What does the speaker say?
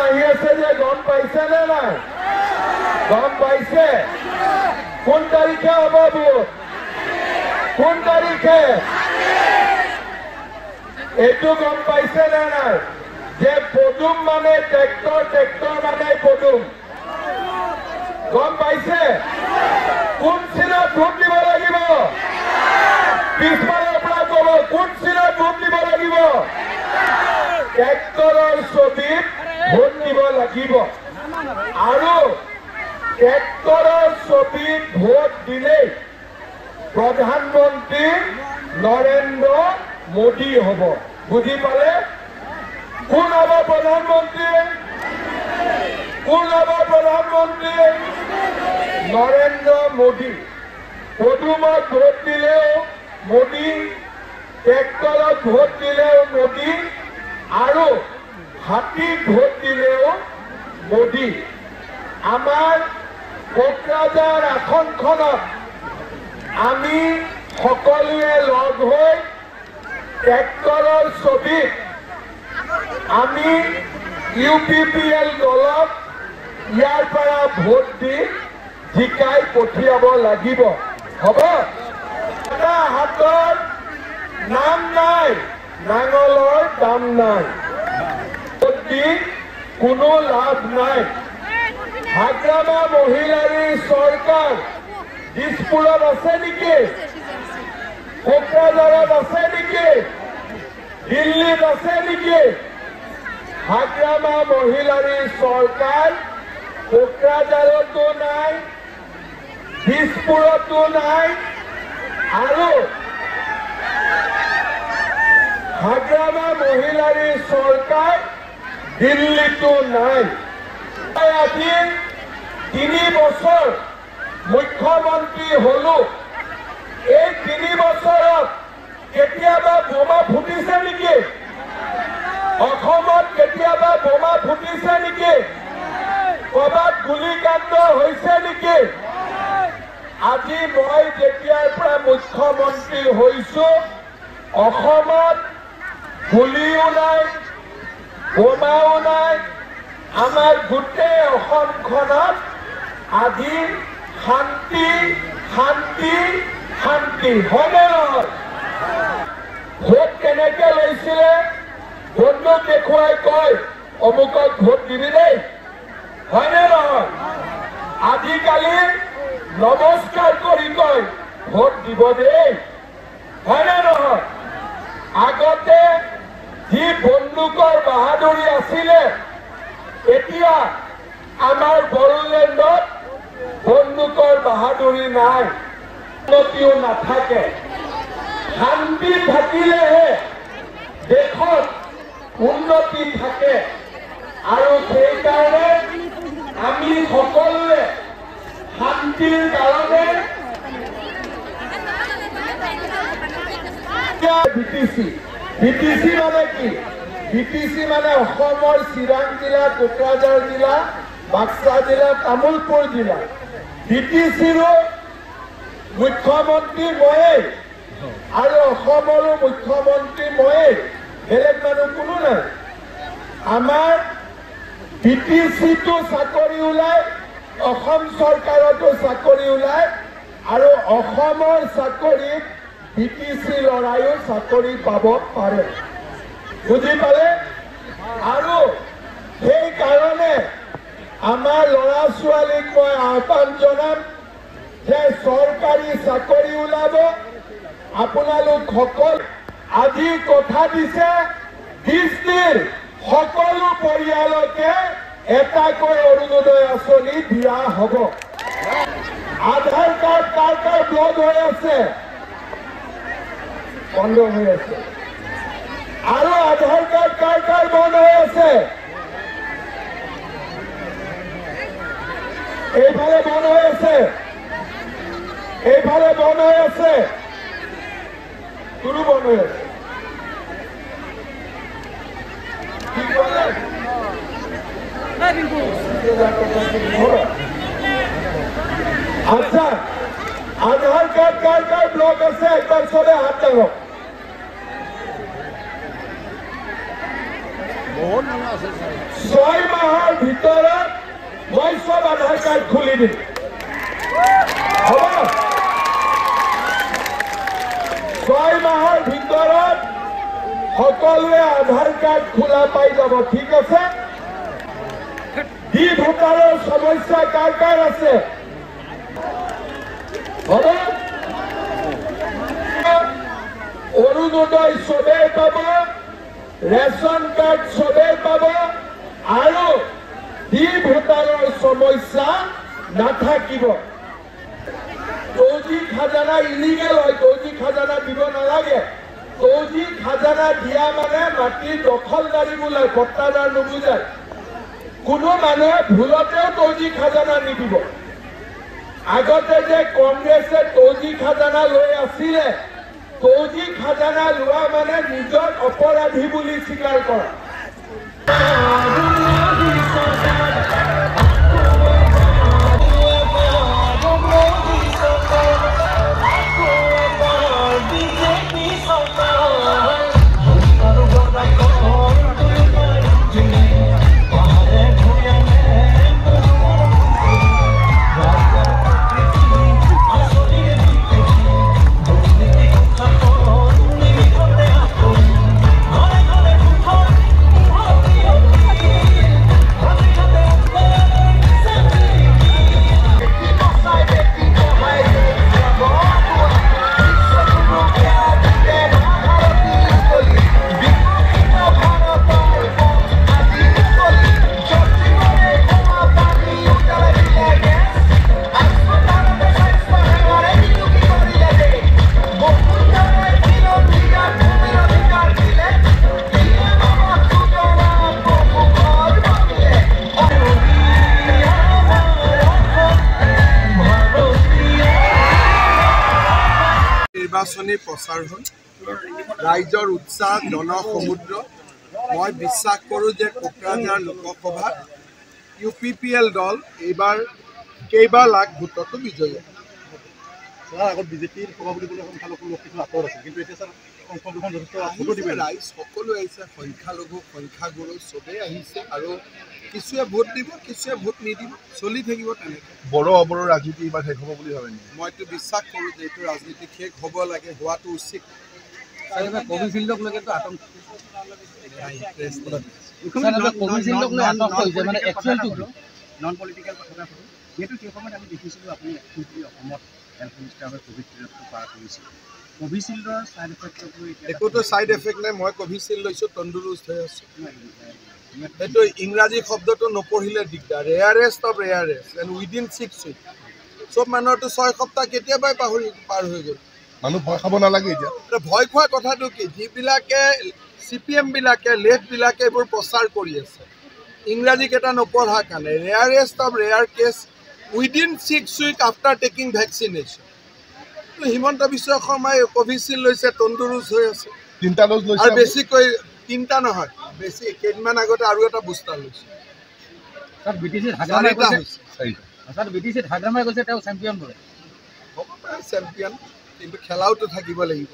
আহি আছে যে গম পাইছে নে নাই? গম পাইছে? কোন তাৰিখে হ'ব ভোট? কোন তাৰিখে? এইটো গম পাইছে নে নাই যে পদুম মানে ট্ৰেক্টৰ, ট্ৰেক্টৰ মানে পদুম? গম পাইছে? কোন চিনত ভোট দিব লাগিব? পিছফালৰ পৰা ক'ব কোন চিনত ভোট দিব লাগিব? ট্ৰেক্টৰৰ ছবিত ভোট দিব লাগিব। আৰু ট্ৰেক্টৰৰ ছবিত ভোট দিলেই প্ৰধানমন্ত্ৰী নৰেন্দ্ৰ মোদী হ'ব। বুজি পালে? কোন হ'ব প্ৰধানমন্ত্ৰী? কোন হ'ব প্ৰধানমন্ত্ৰী? নৰেন্দ্ৰ মোদী। পদুমত ভোট দিলেও মোদী, ট্ৰেক্টৰত ভোট দিলেও মোদী, আৰু হাতীত ভোট দিলেও মোদী। আমাৰ কোকৰাঝাৰ আসনখনত আমি সকলোৱে লগ হৈ ট্ৰেক্টৰৰ ছবিত আমি UPPL দলক ইয়াৰ পৰা ভোট দি জিকাই পঠিয়াব লাগিব। হ'ব? এটা হাতৰ নাম নাই, নাঙলৰ দাম নাই। ভোট দি কোনো লাভ নাই। হাগ্ৰামা মহিলাৰী চৰকাৰ দিছপুৰত আছে নেকি? কোকৰাঝাৰত আছে নেকি? দিল্লীত আছে নেকি? হাগ্ৰামা মহিলাৰী চৰকাৰ কোকৰাঝাৰতো নাই, দিছপুৰতো নাই, আৰু হাগ্ৰামা মহিলাৰী চৰকাৰ দিল্লীতো নাই। আজি 3 বছৰ মুখ্যমন্ত্ৰী হলো। এই 3 বছৰত কেতিয়াবা বোমা ফুটিছে নেকি? অসমত কেতিয়াবা বোমা ফুটিছে নেকি? ক'ৰবাত গুলীকাণ্ড হৈছে নেকি? আজি মই যেতিয়াৰ পৰা মুখ্যমন্ত্ৰী হৈছো, অসমত গুলীও নাই, বোমাও নাই। আমাৰ গোটেই অসমখনত আজি শান্তি, শান্তি, শান্তি। হয়নে নহয়? ভোট কেনেকে লৈছিলে? বন্দুক দেখুৱাই কয় অমুকক ভোট দিবি দেই। হয়নে নহয়? আজিকালি নমস্কাৰ কৰি কয় ভোট দিব দেই। হয়নে নহয়? আগতে যি বন্দুকৰ বাহাদুৰি আছিলে, এতিয়া আমাৰ বড়োলেণ্ডত বন্দুকৰ বাহাদুৰি নাই, উন্নতিও নাথাকে। শান্তি থাকিলেহে দেশত উন্নতি থাকে। আৰু সেইকাৰণে আমি সকলোৱে শান্তিৰ কাৰণে BTC মানে কি? BTC মানে অসমৰ চিৰাং জিলা, কোকৰাঝাৰ জিলা, বাক্সা জিলা, তামুলপুৰ জিলা। BTCৰো মুখ্যমন্ত্ৰী ময়েই, আৰু অসমৰো মুখ্যমন্ত্ৰী ময়েই, বেলেগ মানুহ কোনো নাই। আমাৰ BTCতো চাকৰি ওলায়, অসম চৰকাৰতো চাকৰি ওলায়, আৰু অসমৰ চাকৰিত BTC ল'ৰাইও চাকৰি পাব পাৰে। বুজি পালে? আৰু সেইকাৰণে আমাৰ ল'ৰা ছোৱালীক মই আহ্বান জনাম যে চৰকাৰী চাকৰি ওলাব। আপোনালোক সকল আজি কথা দিছে, ডিস্ট্ৰিক্টৰ সকলো পৰিয়ালকে এটাকৈ অৰুণোদয় আঁচনি দিয়া হ'ব। আধাৰ কাৰ্ড কাৰ কাৰ ব্লক হৈ আছে? বন্ধ হৈ আছে। আৰু আধাৰ কাৰ্ড কাৰ কাৰ বন্ধ হৈ আছে? এইফালে বন্ধ হৈ আছে, এইফালে বন্ধ হৈ আছে, কোনো বন্ধ হৈ আছে। আচ্ছা, আধাৰ কাৰ্ড কাৰ কাৰ ব্লক আছে একবাৰ চবে হাত দাঙক। 6 মাহ ভিতৰত মই সব আধাৰ কাৰ্ড খুলি দিম হ'ব 6 মাহৰ ভিতৰত সকলোৱে আধাৰ কাৰ্ড খোলা পাই যাব ঠিক আছে ভোটাৰৰ সমস্যা কাৰ কাৰ আছে হ'ব অৰুণোদয় সবে পাব ৰেশন কাৰ্ড সবে পাব আৰু ভোটাৰৰ সমস্যা নাথাকিব তৌজি খাজানা ইলিগেল হয় তৌজি খাজানা দিব নালাগে তৌজি খাজানা দিয়া মানে মাটিৰ দখলদাৰী বোলাই পট্টাদাৰ নুবুজায় কোনো মানুহে ভুলতেও তৌজি খাজানা নিদিব আগতে যে কংগ্ৰেছে তৌজি খাজানা লৈ আছিলে তৌজি খাজানা লোৱা মানে নিজৰ অপৰাধী বুলি স্বীকাৰ কৰা নিৰ্বাচনী প্ৰচাৰ হ'ল ৰাইজৰ উৎসাহ জনসমুদ্ৰ মই বিশ্বাস কৰোঁ যে কোকৰাঝাৰ লোকসভাত UPPL দল এইবাৰ কেইবাৰ লাখ ভোটতো বিজয়ী আগত বিজেপিৰ সভাপতি সংখ্যালঘু লোক কিছু আঁতৰ আছিল কিন্তু এতিয়া ছাৰ সংখ্যালঘু যথেষ্ট ভোটো দিব ৰাইজ সকলো আহিছে সংখ্যালঘু সংখ্যাগুৰু চবেই আহিছে আৰু কিছুৱে ভোট দিব কিছুৱে ভোট নিদিব চলি থাকিব তেনেকৈ বড়ো অবড়ো ৰাজনীতি এইবাৰ শেষ হ'ব বুলি ভাবে নেকি মইতো বিশ্বাস কৰোঁ যে এইটো ৰাজনীতি শেষ হ'ব লাগে হোৱাটো উচিত কোভিচিল্ডক লৈকেতো আতংক নন পলিটিকেল কথা যিহেতু সেই সময়ত আমি দেখিছিলোঁ আপুনি অসমত হেল্থ মিনিষ্টাৰ কোভিচিল্ডটো পাৰ কৰিছিল কোভিচিল্ডৰ ছাইড এফেক্টক লৈ একোতো ছাইড এফেক্ট নাই মই কোভিচিল্ড লৈছোঁ তন্দুৰুষ্ট হৈ আছোঁ এইটো ইংৰাজী শব্দটো নপঢ়িলে দিগদাৰ rarest of rarest and within 6 week চব মানুহৰতো 6 সপ্তাহ কেতিয়াবাই পাৰ হৈ গ'ল মানুহ ভয় খাব নালাগে এতিয়া ভয় খোৱা কথাটো কি যিবিলাকে CPM বিলাকে লেফ্টবিলাকে এইবোৰ প্ৰচাৰ কৰি আছে ইংৰাজীকেইটা নপঢ়াৰ কাৰণে rarest of rare case within 6 week after taking vaccination Himanta Biswa শৰ্মাই কোভিচিল্ড লৈছে তন্দুৰুষ্ট হৈ আছে 3টা ড'জ লৈছে আৰু বেছিকৈ 3টা নহয় বেছি কেইদিনমান আগতে আৰু এটা বুষ্টাৰ লৈছে ছাৰ BTC হাগ্ৰামাই কৈছে তেওঁ চেম্পিয়ন বোলে চেম্পিয়ন কিন্তু খেলাওতো থাকিব লাগিব